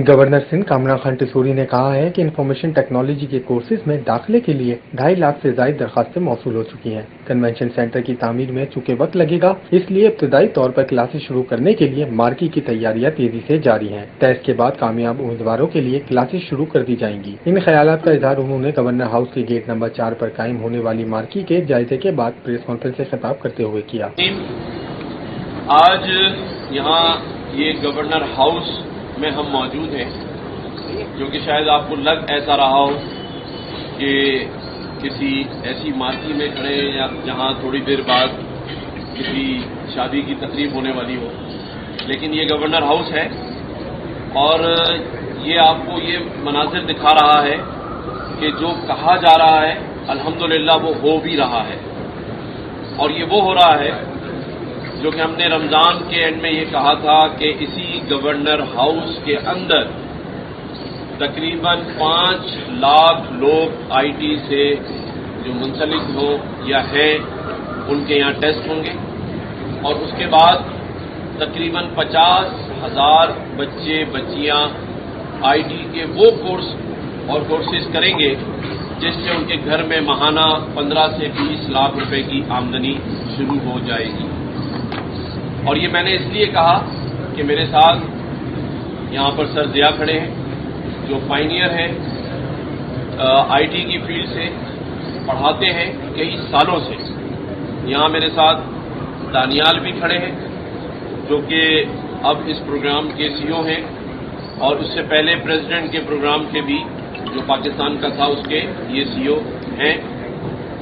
Governor Sindh कामना खान टिसूरी ने कहा है कि इंफॉर्मेशन टेक्नोलॉजी के कोर्सेज में दाखिले के लिए 2.5 लाख से ज्यादा दरखास्तें मौसूल हो चुकी हैं। कन्वेंशन सेंटर की तामीर में चूंकि वक्त लगेगा, इसलिए इब्तदाई तौर पर क्लासेस शुरू करने के लिए मार्की की तैयारियां तेजी से जारी हैं। टेस्ट के बाद कामयाब उम्मीदवारों के लिए क्लासेस शुरू कर दी जाएंगी। इन ख्यालात का इजहार उन्होंने गवर्नर हाउस के गेट नंबर 4 पर कायम होने वाली मार्की के जायजे के बाद प्रेस कॉन्फ्रेंस से खिताब करते हुए किया। आज यहाँ ये गवर्नर हाउस में हम मौजूद हैं, जो कि शायद आपको लग ऐसा रहा हो कि किसी ऐसी मार्की में खड़े हैं या जहाँ थोड़ी देर बाद किसी शादी की तकरीब होने वाली हो, लेकिन ये गवर्नर हाउस है और ये आपको ये मनाजिर दिखा रहा है कि जो कहा जा रहा है अल्हम्दुलिल्लाह वो हो भी रहा है। और ये वो हो रहा है जो कि हमने रमज़ान के एंड में ये कहा था कि इसी गवर्नर हाउस के अंदर तकरीबन 5 लाख लोग आईटी से जो मुंसलिक हो या हैं उनके यहाँ टेस्ट होंगे और उसके बाद तकरीबन 50,000 बच्चे बच्चियाँ आईटी के वो कोर्स और कोर्सेज करेंगे जिससे उनके घर में माहाना 15 से 20 लाख रुपए की आमदनी शुरू हो जाएगी। और ये मैंने इसलिए कहा कि मेरे साथ यहाँ पर सर ज़िया खड़े हैं जो पायनियर हैं, आईटी की फील्ड से पढ़ाते हैं कई सालों से। यहाँ मेरे साथ दानियाल भी खड़े हैं जो कि अब इस प्रोग्राम के सीईओ हैं और उससे पहले प्रेसिडेंट के प्रोग्राम के भी जो पाकिस्तान का था उसके ये सीईओ हैं।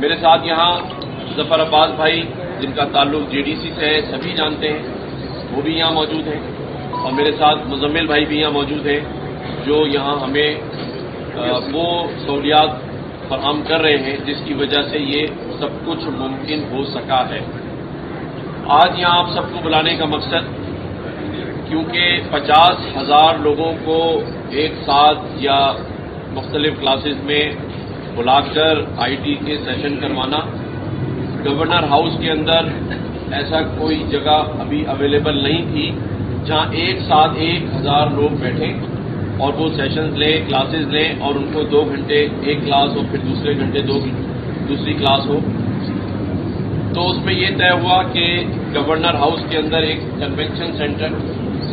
मेरे साथ यहाँ जफर अब्बास भाई जिनका ताल्लुक जेडीसी से है, सभी जानते हैं, वो भी यहाँ मौजूद हैं और मेरे साथ मुजम्मिल भाई भी यहाँ मौजूद हैं जो यहाँ हमें वो सहूलियात फराहम कर रहे हैं जिसकी वजह से ये सब कुछ मुमकिन हो सका है। आज यहाँ आप सबको बुलाने का मकसद क्योंकि 50,000 लोगों को एक साथ या मुख्तलिफ क्लासेस में बुलाकर आईटी के सेशन करवाना, गवर्नर हाउस के अंदर ऐसा कोई जगह अभी अवेलेबल नहीं थी जहां एक साथ 1,000 लोग बैठें और वो सेशंस लें, क्लासेस लें और उनको 2 घंटे एक क्लास हो फिर दूसरे घंटे दूसरी क्लास हो। तो उसमें ये तय हुआ कि गवर्नर हाउस के अंदर एक कन्वेंशन सेंटर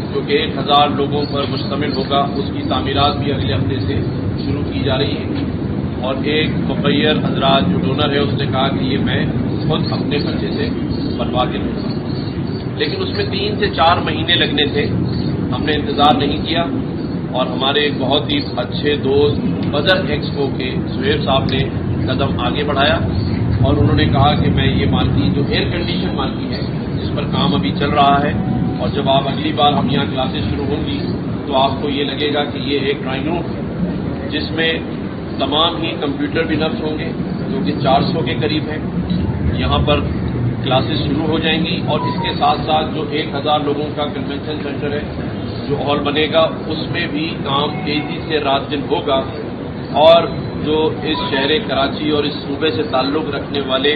जो कि 1,000 लोगों पर मुश्तमिल होगा, उसकी तामीरात भी अगले हफ्ते से शुरू की जा रही है और एक मुखैर हजरात जो डोनर है उसने कहा कि ये मैं खुद अपने खर्चे से बनवा के लूँगा, लेकिन उसमें 3 से 4 महीने लगने थे। हमने इंतज़ार नहीं किया और हमारे एक बहुत ही अच्छे दोस्त बदर एक्सपो के सुहेब साहब ने कदम आगे बढ़ाया और उन्होंने कहा कि मैं ये मार्की जो एयर कंडीशन मार्की है जिस पर काम अभी चल रहा है और जब आप अगली बार हम यहाँ क्लासेस शुरू होंगी तो आपको ये लगेगा कि ये एक ड्राइंग रूम जिसमें तमाम ही कंप्यूटर भी नफ्स होंगे जो कि 400 के करीब हैं। यहाँ पर क्लासेस शुरू हो जाएंगी और इसके साथ साथ जो 1,000 लोगों का कन्वेंशन सेंटर है जो हॉल बनेगा उसमें भी काम तेजी से रात दिन होगा और जो इस शहर कराची और इस सूबे से ताल्लुक़ रखने वाले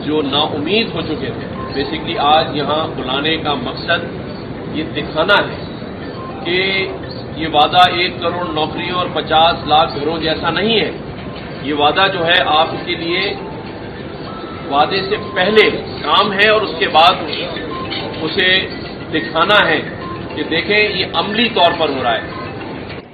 जो नाउमीद हो चुके थे, बेसिकली आज यहाँ बुलाने का मकसद ये दिखाना है कि ये वादा 1 करोड़ नौकरियों और 50 लाख घरों जैसा नहीं है। ये वादा जो है आपके लिए वादे से पहले काम है और उसके बाद उसे दिखाना है कि देखें ये अमली तौर पर हो रहा है।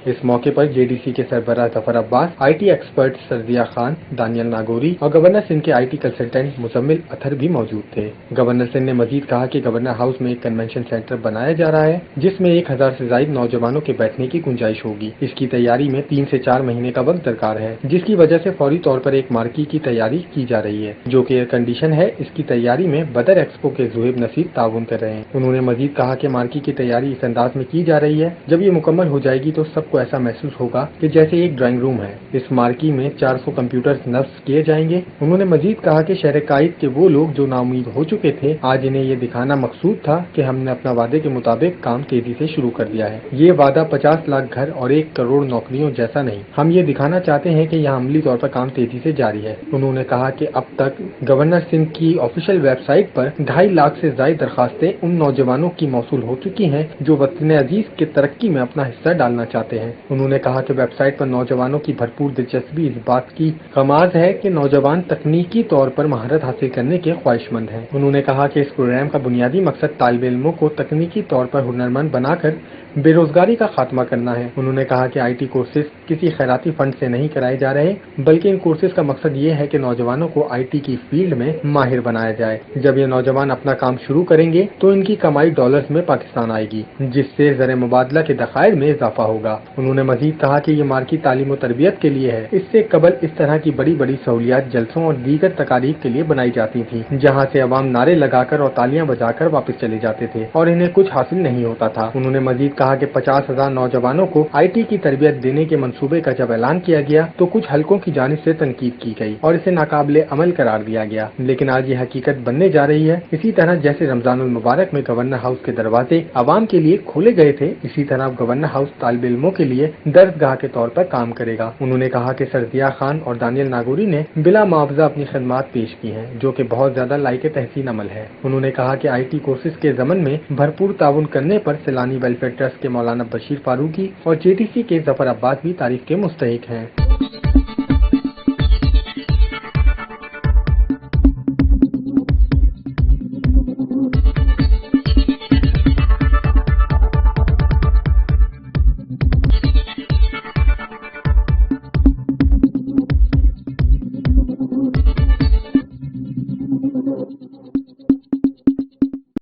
इस मौके पर जेडीसी के सरबराह जफर अब्बास, आईटी एक्सपर्ट सरदिया खान, दानियल नागौरी और गवर्नर सिंध के आईटी कंसल्टेंट मुजम्मिल अथर भी मौजूद थे। गवर्नर सिंध ने मजीद कहा कि गवर्नर हाउस में एक कन्वेंशन सेंटर बनाया जा रहा है जिसमें 1,000 से ज्यादा नौजवानों के बैठने की गुंजाइश होगी। इसकी तैयारी में 3 से 4 महीने का वक्त दरकार है, जिसकी वजह से फौरी तौर पर एक मार्की की तैयारी की जा रही है जो कि एयर कंडीशन है। इसकी तैयारी में बदर एक्सपो के ज़ुहैब नसीब ताउन कर रहे हैं। उन्होंने मजीद कहा कि मार्की की तैयारी इस अंदाज में की जा रही है, जब ये मुकम्मल हो जाएगी तो सब आपको ऐसा महसूस होगा कि जैसे एक ड्राइंग रूम है। इस मार्की में 400 कंप्यूटर्स नस्ब किए जाएंगे। उन्होंने मजीद कहा कि शहर कायद के वो लोग जो नाउम्मीद हो चुके थे, आज इन्हें ये दिखाना मकसूद था कि हमने अपना वादे के मुताबिक काम तेजी से शुरू कर दिया है। ये वादा 50 लाख घर और 1 करोड़ नौकरियों जैसा नहीं, हम ये दिखाना चाहते हैं कि यहाँ अमली तौर पर काम तेजी से जारी है। उन्होंने कहा कि अब तक गवर्नर सिंध की ऑफिशियल वेबसाइट पर 2.5 लाख से ज्यादा दरखास्तें उन नौजवानों की मौसूल हो चुकी हैं जो वतन अजीज के तरक्की में अपना हिस्सा डालना चाहते हैं। उन्होंने कहा कि वेबसाइट पर नौजवानों की भरपूर दिलचस्पी इस बात की कमाज है कि नौजवान तकनीकी तौर पर महारत हासिल करने के ख्वाहिशमंद हैं। उन्होंने कहा कि इस प्रोग्राम का बुनियादी मकसद तालिब इल्मों को तकनीकी तौर पर हुनरमंद बनाकर बेरोजगारी का खात्मा करना है। उन्होंने कहा कि IT कोर्सेज किसी खैराती फंड से नहीं कराए जा रहे, बल्कि इन कोर्सेज का मकसद ये है कि नौजवानों को IT की फील्ड में माहिर बनाया जाए। जब ये नौजवान अपना काम शुरू करेंगे तो इनकी कमाई डॉलर्स में पाकिस्तान आएगी, जिससे ज़र मुबादला के दखाइर में इजाफा होगा। उन्होंने मजीद कहा कि ये मार्की तालीम और तरबियत के लिए है। इससे कबल इस तरह की बड़ी बड़ी सहूलियात जलसों और दीगर तकारीब के लिए बनाई जाती थी, जहाँ से अवाम नारे लगाकर और तालियां बजाकर वापस चले जाते थे और इन्हें कुछ हासिल नहीं होता था। उन्होंने मजीद कहा कि 50,000 नौजवानों को IT की तरबियत देने के मंसूबे का जब ऐलान किया गया तो कुछ हलकों की जानिब से तनकीद की गई और इसे नाकाबिले अमल करार दिया गया, लेकिन आज ये हकीकत बनने जा रही है। इसी तरह जैसे रमजानुल मुबारक में गवर्नर हाउस के दरवाजे अवाम के लिए खोले गए थे, इसी तरह गवर्नर हाउस तालिब इल्मों के लिए दर्सगाह के तौर पर काम करेगा। उन्होंने कहा कि सरदिया खान और दानियल नागोरी ने बिला मुआवजा अपनी खदमात पेश की हैं, जो कि बहुत ज्यादा लायक तहसीन अमल है। उन्होंने कहा कि IT कोर्सेज के ज़मन में भरपूर ताउन करने पर सैलानी वेलफेयर ट्रस्ट के मौलाना बशीर फारूकी और JTC के जफर अब्बास भी तारीफ के मुस्तहिक हैं।